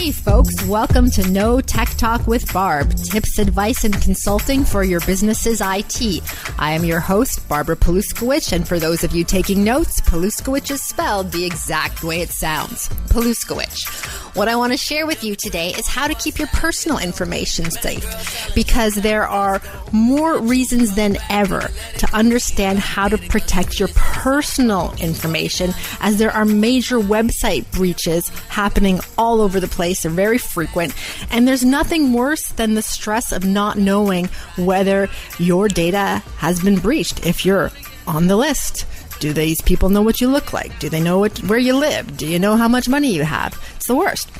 Hey folks, welcome to No Tech Talk with Barb, tips, advice, and consulting for your business's IT. I am your host, Barb Paluszkiewicz, and for those of you taking notes, Paluszkiewicz is spelled the exact way it sounds, Paluszkiewicz. What I want to share with you today is how to keep your personal information safe, because there are more reasons than ever to understand how to protect your personal information, as there are major website breaches happening all over the place. They're very frequent, and there's nothing worse than the stress of not knowing whether your data has been breached. If you're on the list, do these people know what you look like? Do they know where you live? Do you know how much money you have? It's the worst.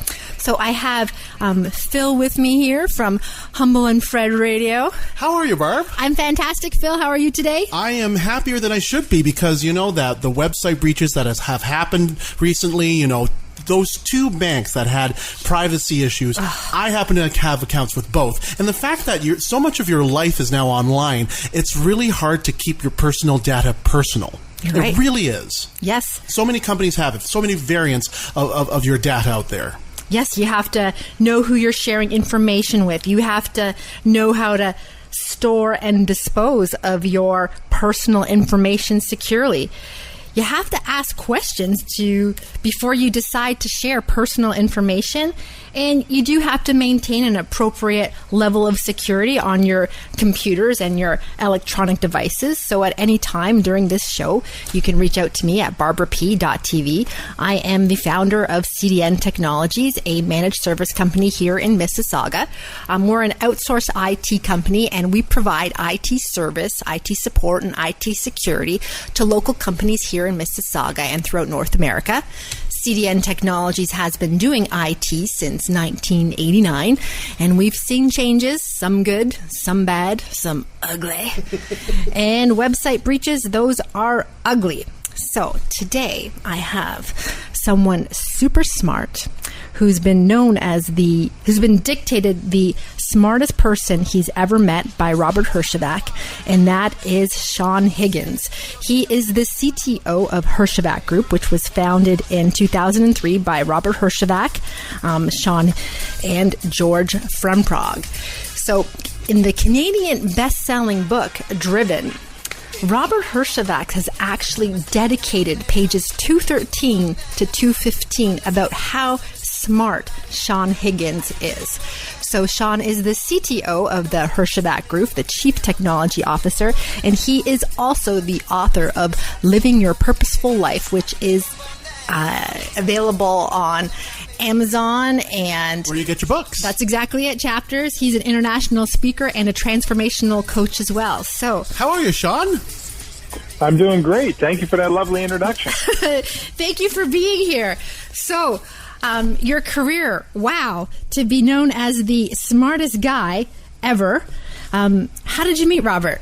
So I have Phil with me here from Humble and Fred Radio. How are you, Barb? I'm fantastic, Phil. How are you today? I am happier than I should be, because you know that the website breaches that have happened recently, you know, those two banks that had privacy issues, I happen to have accounts with both. And the fact that so much of your life is now online, it's really hard to keep your personal data personal. Right. It really is. Yes. So many companies have it. So many variants of your data out there. Yes, you have to know who you're sharing information with. You have to know how to store and dispose of your personal information securely. You have to ask questions before you decide to share personal information, and you do have to maintain an appropriate level of security on your computers and your electronic devices. So at any time during this show, you can reach out to me at barbarap.tv. I am the founder of CDN Technologies, a managed service company here in Mississauga. We're an outsourced IT company, and we provide IT service, IT support, and IT security to local companies here in Mississauga and throughout North America. CDN Technologies has been doing IT since 1989, and we've seen changes, some good, some bad, some ugly. And website breaches, those are ugly. So today I have someone super smart who's been dictated the smartest person he's ever met by Robert Herjavec, and that is Sean Higgins. He is the CTO of Herjavec Group, which was founded in 2003 by Robert Herjavec, Sean, and George Frempong. So in the Canadian best-selling book, Driven, Robert Herjavec has actually dedicated pages 213 to 215 about how smart Sean Higgins is. So Sean is the CTO of the Herjavec Group, the Chief Technology Officer, and he is also the author of Living Your Purposeful Life, which is available on Amazon and where you get your books. That's exactly it. Chapters. He's an international speaker and a transformational coach as well. So, how are you, Sean? I'm doing great. Thank you for that lovely introduction. Thank you for being here. So, your career, wow, to be known as the smartest guy ever. How did you meet Robert?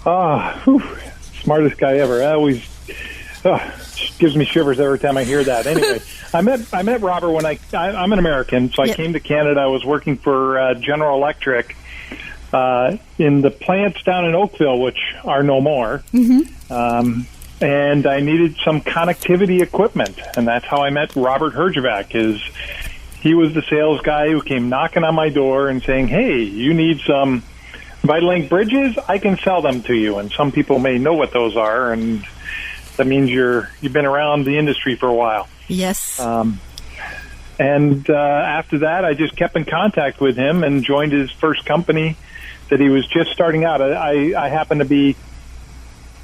Smartest guy ever. That always gives me shivers every time I hear that. Anyway, I met Robert when I'm an American, so I came to Canada. I was working for General Electric in the plants down in Oakville, which are no more. Mm-hmm. And I needed some connectivity equipment, and that's how I met Robert Herjavec. He was the sales guy who came knocking on my door and saying, "Hey, you need some Vitalink bridges? I can sell them to you." And some people may know what those are, and that means you've been around the industry for a while. Yes. And after that, I just kept in contact with him and joined his first company that he was just starting out. I happened to be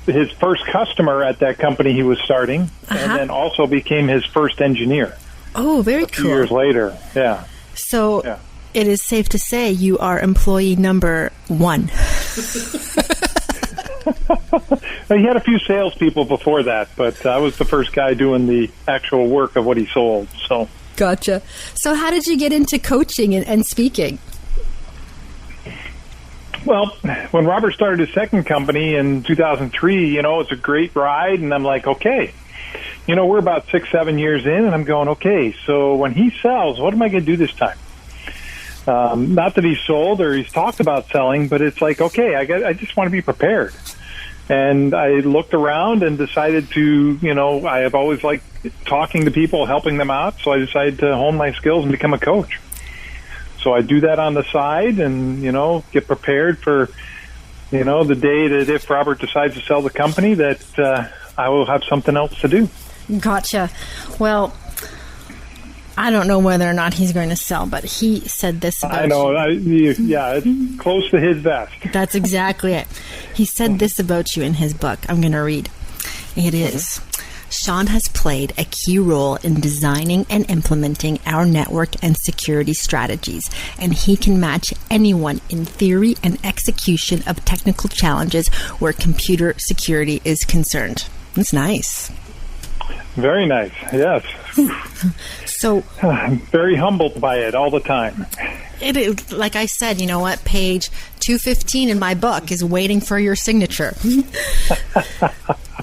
his first customer at that company he was starting, and then also became his first engineer. Oh, very cool. A few years later, yeah. So it is safe to say you are employee number 1. He had a few salespeople before that, but I was the first guy doing the actual work of what he sold. So, gotcha. So how did you get into coaching and speaking? Well, when Robert started his second company in 2003, it was a great ride, and I'm like, okay. We're about 6-7 years in, and I'm going, okay, so when he sells, what am I going to do this time? Not that he's sold or he's talked about selling, but it's like, okay, I just want to be prepared. And I looked around and decided to, I have always liked talking to people, helping them out. So I decided to hone my skills and become a coach. So I do that on the side and, get prepared for, the day that if Robert decides to sell the company, that I will have something else to do. Gotcha. Well, I don't know whether or not he's going to sell, but he said this about you. It's close to his vest. That's exactly it. He said this about you in his book. I'm going to read. It is, Sean has played a key role in designing and implementing our network and security strategies, and he can match anyone in theory and execution of technical challenges where computer security is concerned. That's nice. Very nice, yes. So I'm very humbled by it all the time. It is, like I said, you know what? Page 215 in my book is waiting for your signature.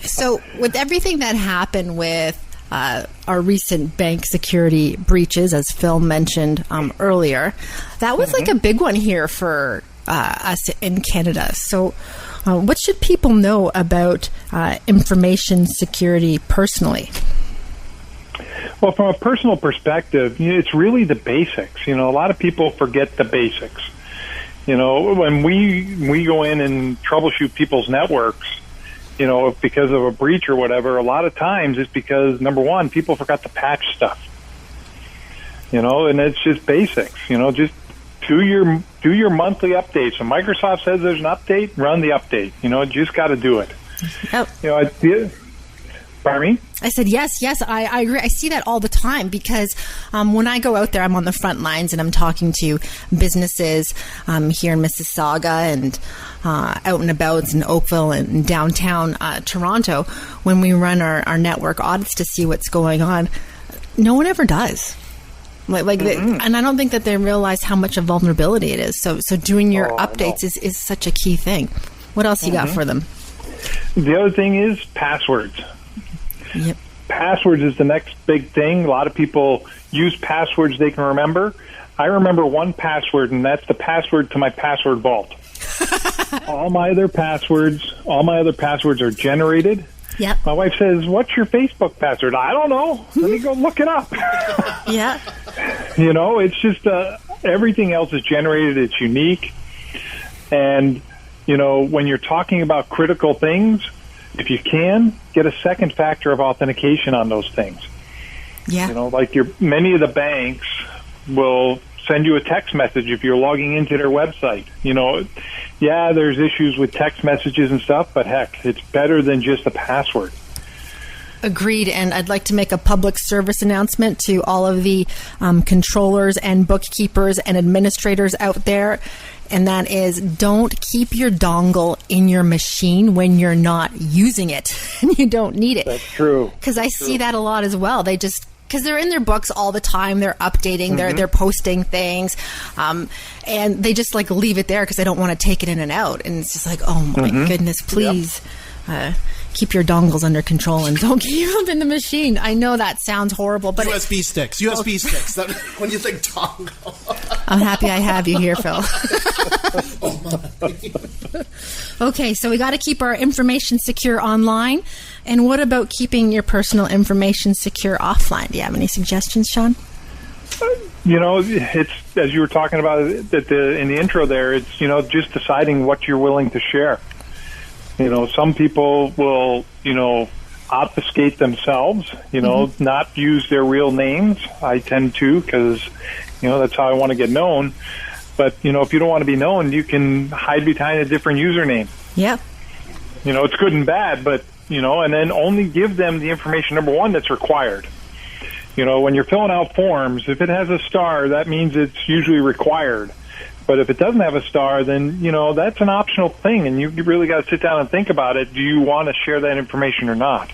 So with everything that happened with our recent bank security breaches, as Phil mentioned earlier, that was like a big one here for us in Canada. So what should people know about information security personally? Well, from a personal perspective, it's really the basics. A lot of people forget the basics. When we go in and troubleshoot people's networks, because of a breach or whatever, a lot of times it's because, number one, people forgot to patch stuff. And it's just basics. Just do your monthly updates. When Microsoft says there's an update, run the update. Just got to do it. Yep. Pardon me? I said, yes, I agree. I see that all the time because when I go out there, I'm on the front lines and I'm talking to businesses here in Mississauga and out and about in Oakville and downtown Toronto. When we run our network audits to see what's going on, no one ever does. And I don't think that they realize how much a vulnerability it is. So doing your updates is such a key thing. What else you got for them? The other thing is passwords. Yep. Passwords is the next big thing. A lot of people use passwords they can remember. I remember one password, and that's the password to my password vault. All my other passwords are generated. Yep. My wife says, "What's your Facebook password?" I don't know. Let me go look it up. Yeah. It's just everything else is generated. It's unique. And, when you're talking about critical things, if you can, get a second factor of authentication on those things. Yeah. Many of the banks will send you a text message if you're logging into their website. There's issues with text messages and stuff, but heck, it's better than just a password. Agreed, and I'd like to make a public service announcement to all of the controllers and bookkeepers and administrators out there, and that is, don't keep your dongle in your machine when you're not using it and you don't need it. That's true. Because I see that a lot as well. They just, because they're in their books all the time, they're updating, they're posting things, and they just leave it there because they don't want to take it in and out. And it's just oh my goodness, please. Yep. Keep your dongles under control and don't keep them in the machine. I know that sounds horrible, but USB sticks. When you think dongle. I'm happy I have you here, Phil. Okay, so we got to keep our information secure online. And what about keeping your personal information secure offline? Do you have any suggestions, Sean? It's, as you were talking about in the intro there, it's, just deciding what you're willing to share. Some people will, obfuscate themselves, not use their real names. I tend to because, that's how I want to get known. But, if you don't want to be known, you can hide behind a different username. Yeah. It's good and bad, but, and then only give them the information, number one, that's required. When you're filling out forms, if it has a star, that means it's usually required. But if it doesn't have a star, then, that's an optional thing, and you really got to sit down and think about it. Do you want to share that information or not?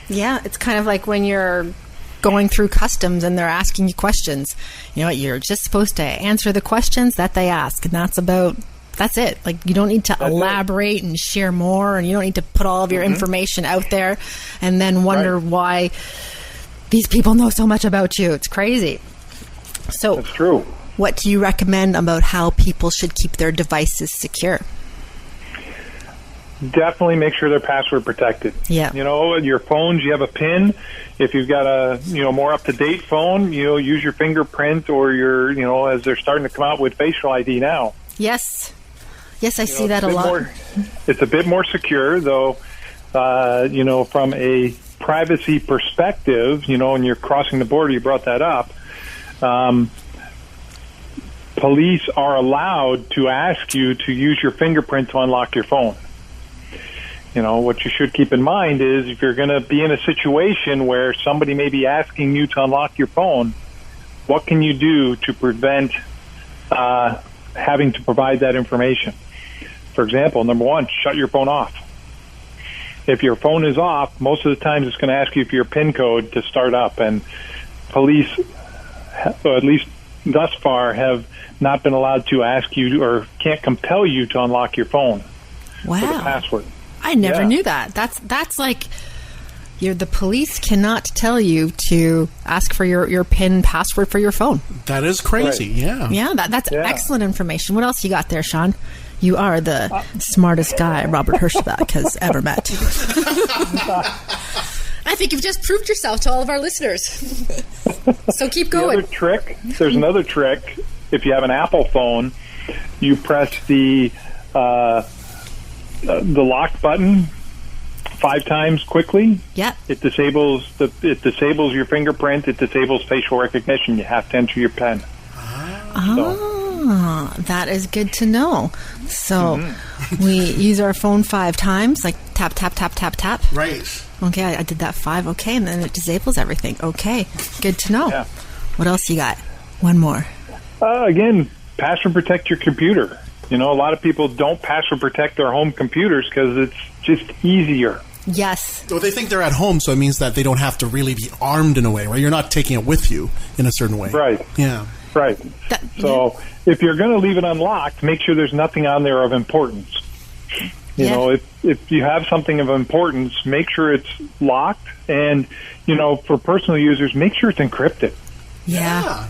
Yeah, it's kind of like when you're going through customs and they're asking you questions. You're just supposed to answer the questions that they ask, and that's it. You don't need to elaborate and share more, and you don't need to put all of your information out there and then wonder why these people know so much about you. It's crazy. So that's true. What do you recommend about how people should keep their devices secure? definitely make sure they're password protected. Yeah. Your phones, you have a PIN. If you've got a more up to date phone, use your fingerprint or your as they're starting to come out with facial ID now. Yes, I see that a lot. It's a bit more secure, though. From a privacy perspective, when you're crossing the border, you brought that up. Police are allowed to ask you to use your fingerprint to unlock your phone. What you should keep in mind is if you're going to be in a situation where somebody may be asking you to unlock your phone, what can you do to prevent having to provide that information? For example, number one, shut your phone off. If your phone is off, most of the time it's going to ask you for your PIN code to start up. And police, at least thus far, have not been allowed to ask you or can't compel you to unlock your phone with a password. I never knew that. That's like the police cannot tell you to ask for your PIN password for your phone. That is crazy. Right. Yeah, that's excellent information. What else you got there, Sean? You are the smartest guy Robert Herjavec has ever met. I think you've just proved yourself to all of our listeners. So keep going. There's another trick. If you have an Apple phone, you press the lock button 5 times quickly. Yeah. It disables your fingerprint. It disables facial recognition. You have to enter your PIN. That is good to know. So we use our phone 5 times, like tap, tap, tap, tap, tap. Right. Okay, I did that 5. Okay, and then it disables everything. Okay, good to know. Yeah. What else you got? One more. Again, password protect your computer. A lot of people don't password protect their home computers because it's just easier. Yes. Well, they think they're at home, so it means that they don't have to really be armed in a way, right? You're not taking it with you in a certain way. Right. Yeah. Right. So if you're going to leave it unlocked, make sure there's nothing on there of importance. If you have something of importance, make sure it's locked. And, for personal users, make sure it's encrypted. Yeah.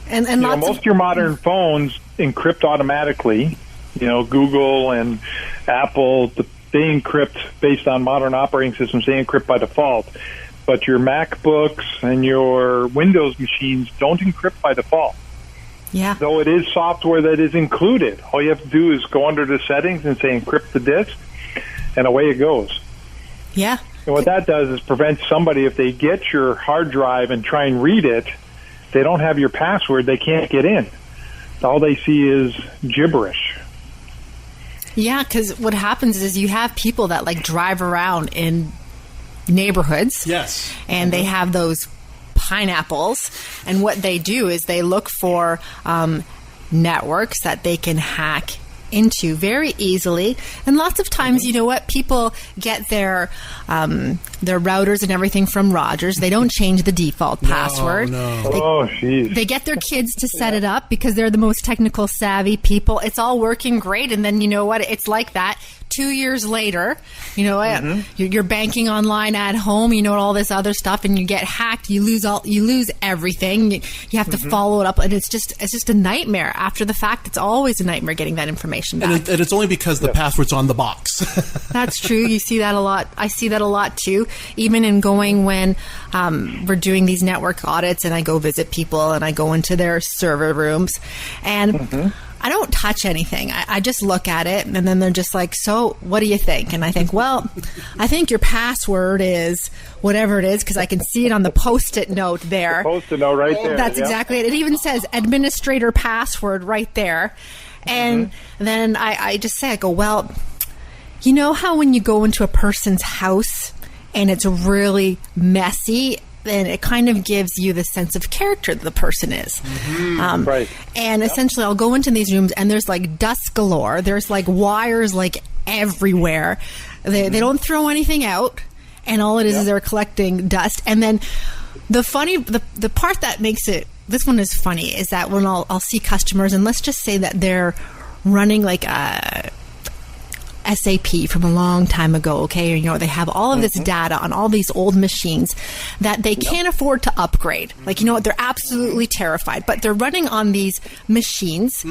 And most of your modern phones encrypt automatically. Google and Apple, they encrypt based on modern operating systems. They encrypt by default. But your MacBooks and your Windows machines don't encrypt by default. Yeah. Though it is software that is included. All you have to do is go under the settings and say encrypt the disk, and away it goes. Yeah. And what that does is prevent somebody, if they get your hard drive and try and read it, they don't have your password, they can't get in. All they see is gibberish. Yeah, because what happens is you have people that drive around in neighborhoods. Yes. And they have those pineapples, and what they do is they look for networks that they can hack into very easily. And lots of times, people get their routers and everything from Rogers. They don't change the default password. No. They get their kids to set it up because they're the most technical savvy people. It's all working great, and then it's like that. 2 years later, you're banking online at home, all this other stuff, and you get hacked. You lose everything. You have to follow it up, and it's just a nightmare. After the fact, it's always a nightmare getting that information back. And it's only because the password's on the box. That's true. You see that a lot. I see that a lot too. Even in going when we're doing these network audits, and I go visit people, and I go into their server rooms, and I don't touch anything. I just look at it, and then they're just like, so what do you think? And I think, well, I think your password is whatever it is, because I can see it on the Post-it note there. The Post-it note right there. That's exactly it. It even says administrator password right there. And then I just say, I go, well, you know how when you go into a person's house and it's really messy, then it kind of gives you the sense of character that the person is. Right. And essentially, I'll go into these rooms, and there's dust galore. There's wires everywhere. They don't throw anything out, and all it is they're collecting dust. And then the part that makes it, this one is funny, is that when I'll see customers, and let's just say that they're running a SAP from a long time ago, okay? They have all of this data on all these old machines that they can't afford to upgrade. They're absolutely terrified, but they're running on these machines.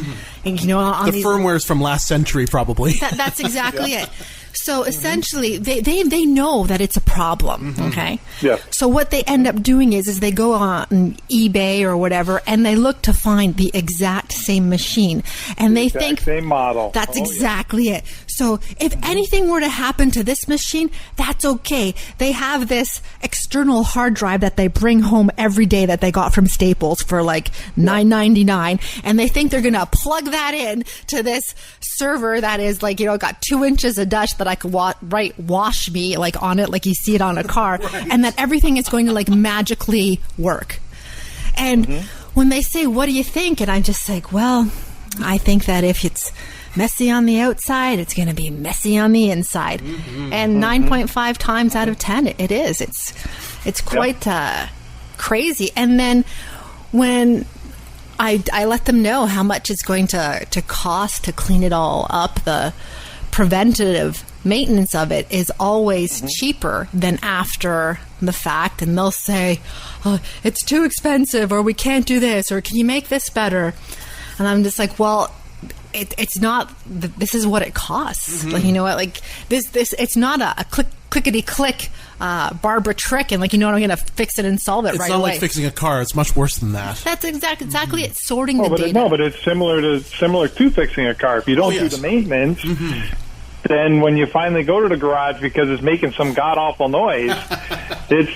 And, on the firmware's from last century, probably. That's exactly it. So essentially, they know that it's a problem, okay? Yeah. So what they end up doing is they go on eBay or whatever, and they look to find the exact same machine. And they think... same model. That's exactly it. So if anything were to happen to this machine, that's okay. They have this external hard drive that they bring home every day that they got from Staples for like $9.99, and they think they're going to plug that in to this server that is like, got 2 inches of dust that I could write "wash me" like on it, like you see it on a car, and that everything is going to like magically work. And when they say, "What do you think?" and I'm just like, well, I think that if it's messy on the outside, it's going to be messy on the inside. And 9.5 times out of 10, it is. It's quite crazy. And then when I let them know how much it's going to cost to clean it all up, the preventative maintenance of it is always cheaper than after the fact. And they'll say, "Oh, it's too expensive," or "We can't do this," or "Can you make this better?" And I'm just like, well, it's not. This is what it costs. Like, you know what? Like this. It's not a clickety click Barbara trick, and I'm going to fix it and solve it right away. It's not like fixing a car. It's much worse than that. That's exactly it. Sorting the data. No, but it's similar to fixing a car. If you don't do the maintenance, then when you finally go to the garage because it's making some god awful noise, it's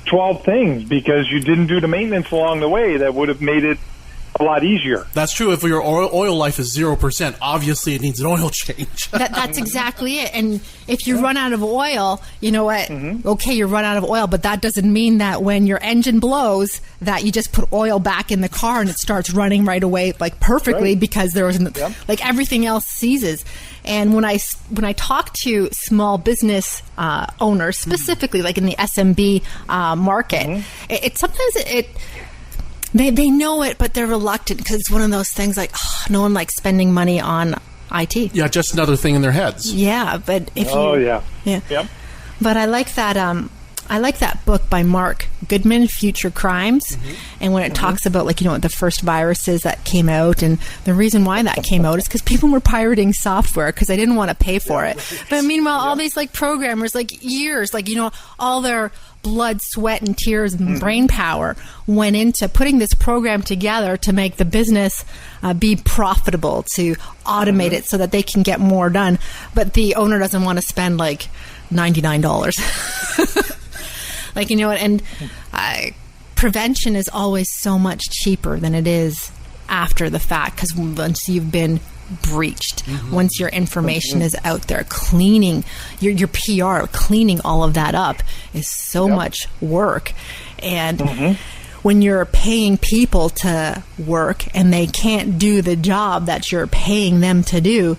12 things because you didn't do the maintenance along the way that would have made it a lot easier. That's true. If your oil life is 0%, obviously it needs an oil change. That's exactly it. And if you run out of oil, you know what? Okay, you run out of oil, but that doesn't mean that when your engine blows that you just put oil back in the car and it starts running right away, like perfectly, because there was like everything else ceases. And when I talk to small business owners, specifically like in the SMB market, it sometimes They know it, but they're reluctant because it's one of those things like, no one likes spending money on IT. Yeah, just another thing in their heads. Yeah, but if Yep. But I like that. I like that book by Mark Goodman, Future Crimes, and when it talks about the first viruses that came out, and the reason why that came out is because people were pirating software because they didn't want to pay for it. But meanwhile, all these programmers, years, all their blood, sweat, and tears and brain power went into putting this program together to make the business be profitable, to automate it so that they can get more done. But the owner doesn't want to spend $99. And prevention is always so much cheaper than it is after the fact, because once you've been breached, once your information is out there, cleaning your PR, cleaning all of that up is so much work. And when you're paying people to work and they can't do the job that you're paying them to do,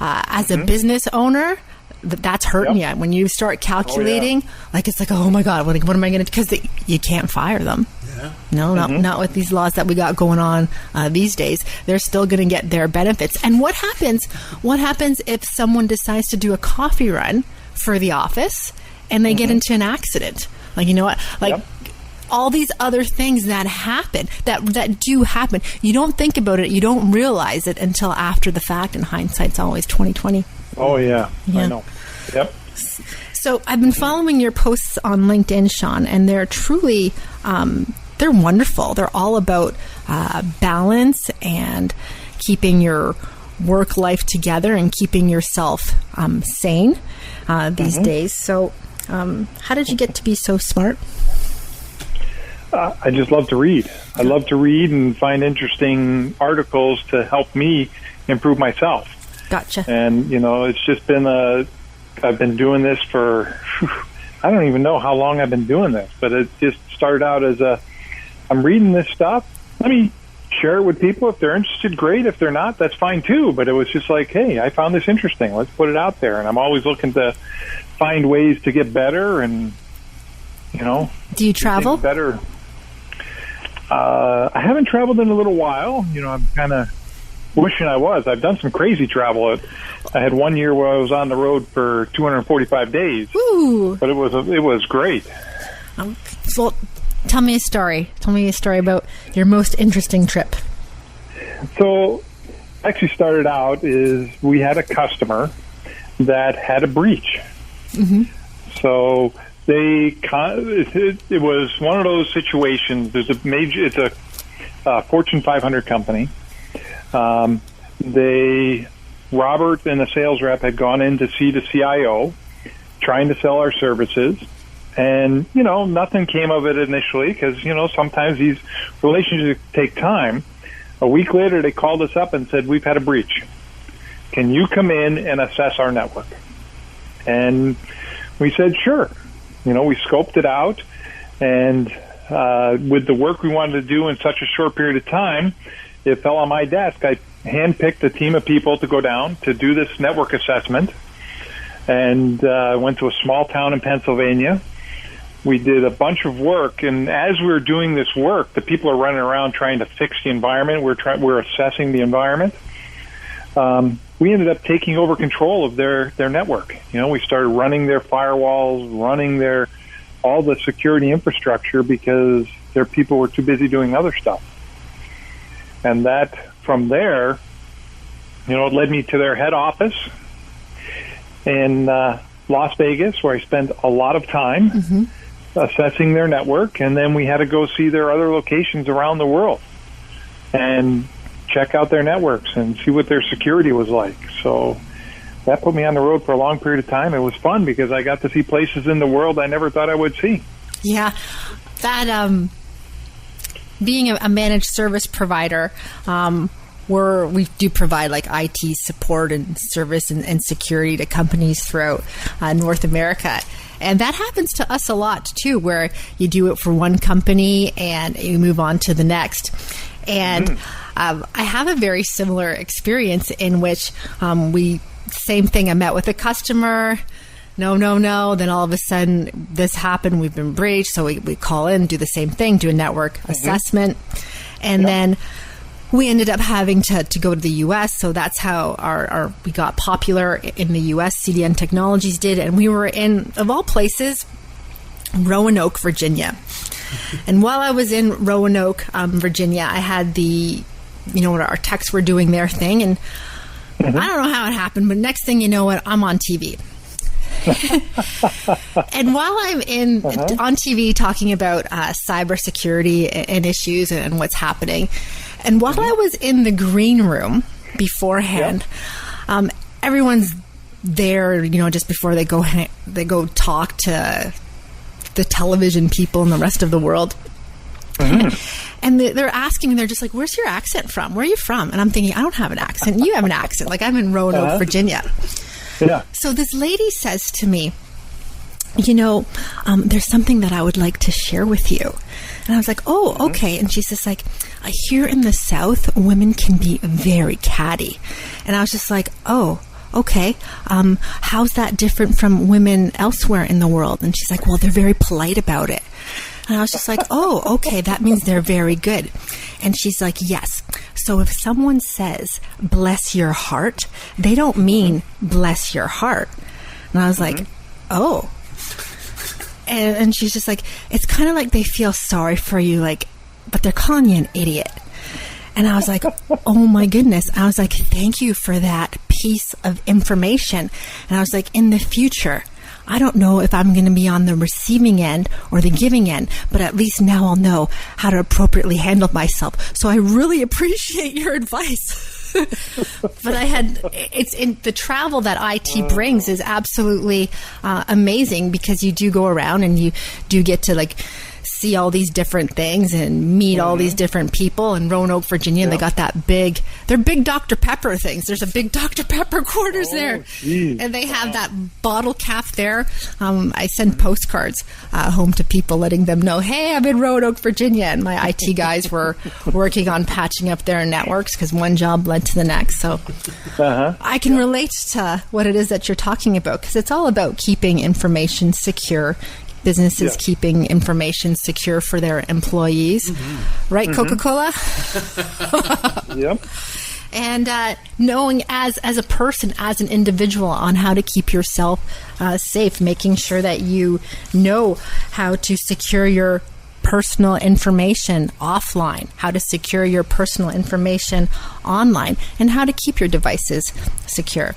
as a business owner, that's hurting you. When you start calculating, it's like, oh my God, what am I going to do? Because you can't fire them. No, not with these laws that we got going on these days. They're still going to get their benefits. And what happens if someone decides to do a coffee run for the office and they get into an accident? You know what? All these other things that happen, that do happen. You don't think about it. You don't realize it until after the fact. And hindsight's always 20/20. Oh yeah, I know. Yep. So I've been following your posts on LinkedIn, Sean, and they're truly, they're wonderful. They're all about balance and keeping your work life together and keeping yourself sane these days. So how did you get to be so smart? I just love to read. I love to read and find interesting articles to help me improve myself. Gotcha. And, it's just been I've been doing this for, I don't even know how long I've been doing this, but it just started out as I'm reading this stuff. Let me share it with people. If they're interested, great. If they're not, that's fine too. But it was just like, hey, I found this interesting. Let's put it out there. And I'm always looking to find ways to get better and, Do you travel? Better. I haven't traveled in a little while. I'm kind of wishing I was. I've done some crazy travel. I had 1 year where I was on the road for 245 days. Ooh. But it was great. So tell me a story. Tell me a story about your most interesting trip. So actually started out is we had a customer that had a breach. So it was one of those situations. It's a Fortune 500 company. Robert and the sales rep had gone in to see the CIO, trying to sell our services. And, nothing came of it initially because, sometimes these relationships take time. A week later, they called us up and said, we've had a breach. Can you come in and assess our network? And we said, sure. We scoped it out. And with the work we wanted to do in such a short period of time, it fell on my desk. I handpicked a team of people to go down to do this network assessment. And went to a small town in Pennsylvania. We did a bunch of work, and as we were doing this work, the people are running around trying to fix the environment. We're assessing the environment. We ended up taking over control of their network. We started running their firewalls, running all the security infrastructure because their people were too busy doing other stuff. And that, from there, it led me to their head office in Las Vegas, where I spent a lot of time assessing their network, and then we had to go see their other locations around the world and check out their networks and see what their security was like. So that put me on the road for a long period of time. It was fun because I got to see places in the world I never thought I would see. Yeah, that being a managed service provider, we do provide like IT support and service and security to companies throughout North America. And that happens to us a lot too, where you do it for one company and you move on to the next. And I have a very similar experience in which same thing. I met with a customer. No. Then all of a sudden this happened. We've been breached. So we call in, do the same thing, do a network assessment. And then we ended up having to go to the U.S., so that's how we got popular in the U.S. CDN Technologies did, and we were in, of all places, Roanoke, Virginia. And while I was in Roanoke, Virginia, I had our techs were doing their thing, and I don't know how it happened, but next thing you know, I'm on TV. And while I'm on TV talking about cybersecurity and issues and what's happening, and while I was in the green room beforehand, everyone's there, just before they go talk to the television people and the rest of the world. And they're asking, and they're just like, where's your accent from? Where are you from? And I'm thinking, I don't have an accent. You have an accent. Like, I'm in Roanoke, Virginia. Yeah. So this lady says to me, there's something that I would like to share with you. And I was like, oh, okay. And she's just like, I hear in the South, women can be very catty. And I was just like, oh, okay. How's that different from women elsewhere in the world? And she's like, well, they're very polite about it. And I was just like, oh, okay, that means they're very good. And she's like, yes. So if someone says, bless your heart, they don't mean bless your heart. And I was like, oh. And she's just like, it's kind of like they feel sorry for you, but they're calling you an idiot. And I was like, oh my goodness. I was like, thank you for that piece of information. And I was like, in the future, I don't know if I'm going to be on the receiving end or the giving end, but at least now I'll know how to appropriately handle myself. So I really appreciate your advice. But it's in the travel that IT brings is absolutely amazing, because you do go around and you do get to see all these different things and meet all these different people. In Roanoke, Virginia, they got they're big Dr. Pepper things. There's a big Dr. Pepper quarters there. Geez. And they have that bottle cap there. I send postcards home to people letting them know, hey, I'm in Roanoke, Virginia. And my IT guys were working on patching up their networks because one job led to the next. So I can relate to what it is that you're talking about, because it's all about keeping information secure. Businesses keeping information secure for their employees. Right, Coca-Cola? Yep. And knowing as a person, as an individual, on how to keep yourself safe, making sure that you know how to secure your personal information offline, how to secure your personal information online, and how to keep your devices secure.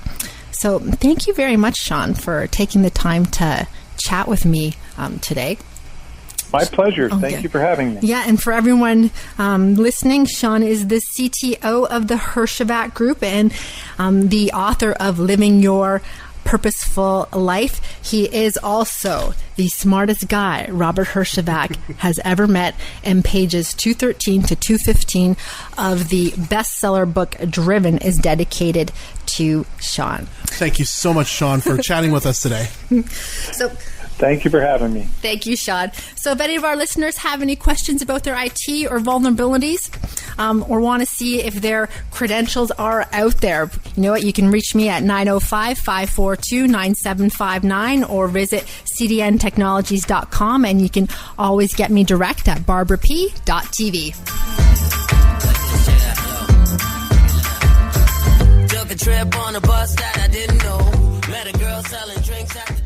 So thank you very much, Sean, for taking the time to chat with me today. My pleasure. Thank you for having me. Yeah, and for everyone listening, Sean is the CTO of the Herjavec Group and the author of Living Your Purposeful Life. He is also the smartest guy Robert Herjavec has ever met, and pages 213 to 215 of the bestseller book Driven is dedicated to Sean. Thank you so much, Sean, for chatting with us today. Thank you for having me. Thank you, Sean. So if any of our listeners have any questions about their IT or vulnerabilities, or want to see if their credentials are out there, you know what? You can reach me at 905-542-9759 or visit cdntechnologies.com, and you can always get me direct at barbrap.tv. Took a trip on a bus that I didn't know. Met a girl selling drinks at the